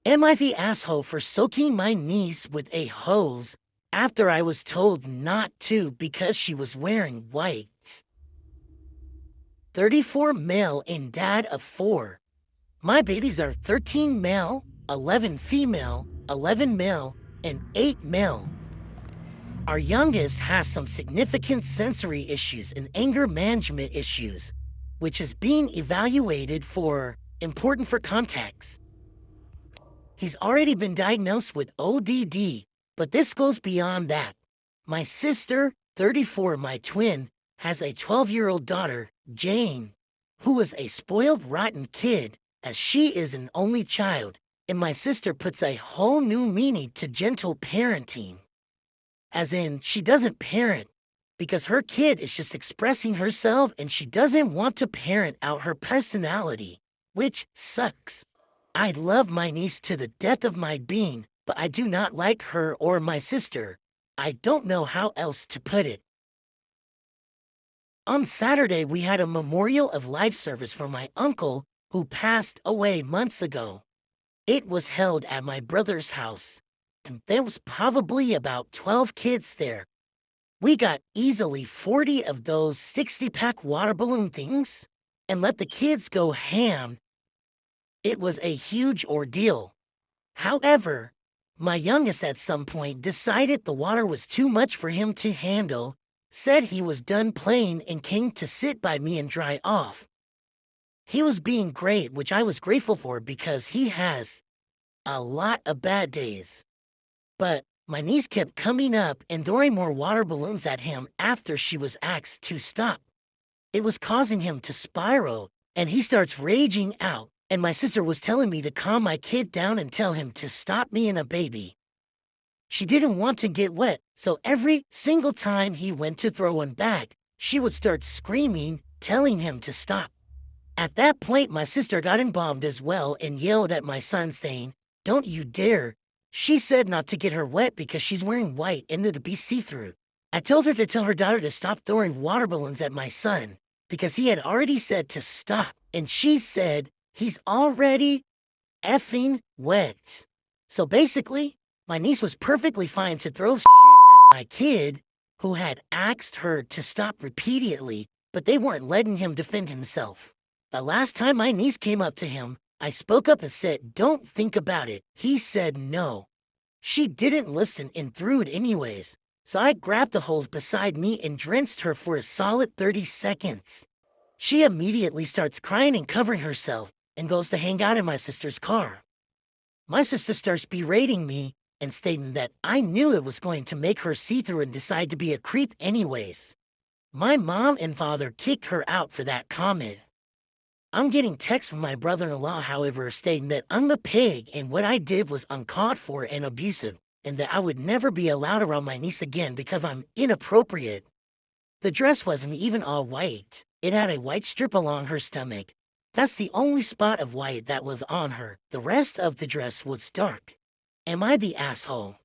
Am I the asshole for soaking my niece with a hose after I was told not to because she was wearing white? 34 male and dad of 4. My babies are 13 male, 11 female, 11 male, and 8 male. Our youngest has some significant sensory issues and anger management issues, which is being evaluated for important for context. He's already been diagnosed with ODD, but this goes beyond that. My sister, 34, my twin, has a 12-year-old daughter, Jane, who is a spoiled, rotten kid, as she is an only child, and my sister puts a whole new meaning to gentle parenting. As in, she doesn't parent, because her kid is just expressing herself and she doesn't want to parent out her personality, which sucks. I love my niece to the death of my being, but I do not like her or my sister. I don't know how else to put it. On Saturday, we had a memorial of life service for my uncle who passed away months ago. It was held at my brother's house, and there was probably about 12 kids there. We got easily 40 of those 60-pack water balloon things and let the kids go ham. It was a huge ordeal. However, my youngest at some point decided the water was too much for him to handle, said he was done playing and came to sit by me and dry off. He was being great, which I was grateful for because he has a lot of bad days. But my niece kept coming up and throwing more water balloons at him after she was asked to stop. It was causing him to spiral, and he starts raging out, and my sister was telling me to calm my kid down and tell him to stop being a baby. She didn't want to get wet, so every single time he went to throw one back, she would start screaming, telling him to stop. At that point, my sister got involved as well and yelled at my son saying, "Don't you dare." She said not to get her wet because she's wearing white and to be see-through. I told her to tell her daughter to stop throwing water balloons at my son because he had already said to stop, and she said he's already effing wet. So basically, my niece was perfectly fine to throw shit at my kid who had asked her to stop repeatedly, but they weren't letting him defend himself. The last time my niece came up to him, I spoke up and said, "Don't think about it." He said no. She didn't listen and threw it anyways, so I grabbed the hose beside me and drenched her for a solid 30 seconds. She immediately starts crying and covering herself and goes to hang out in my sister's car. My sister starts berating me and stating that I knew it was going to make her see through and decide to be a creep anyways. My mom and father kicked her out for that comment. I'm getting texts from my brother-in-law, however, stating that I'm a pig and what I did was uncalled for and abusive, and that I would never be allowed around my niece again because I'm inappropriate. The dress wasn't even all white. It had a white strip along her stomach. That's the only spot of white that was on her. The rest of the dress was dark. Am I the asshole?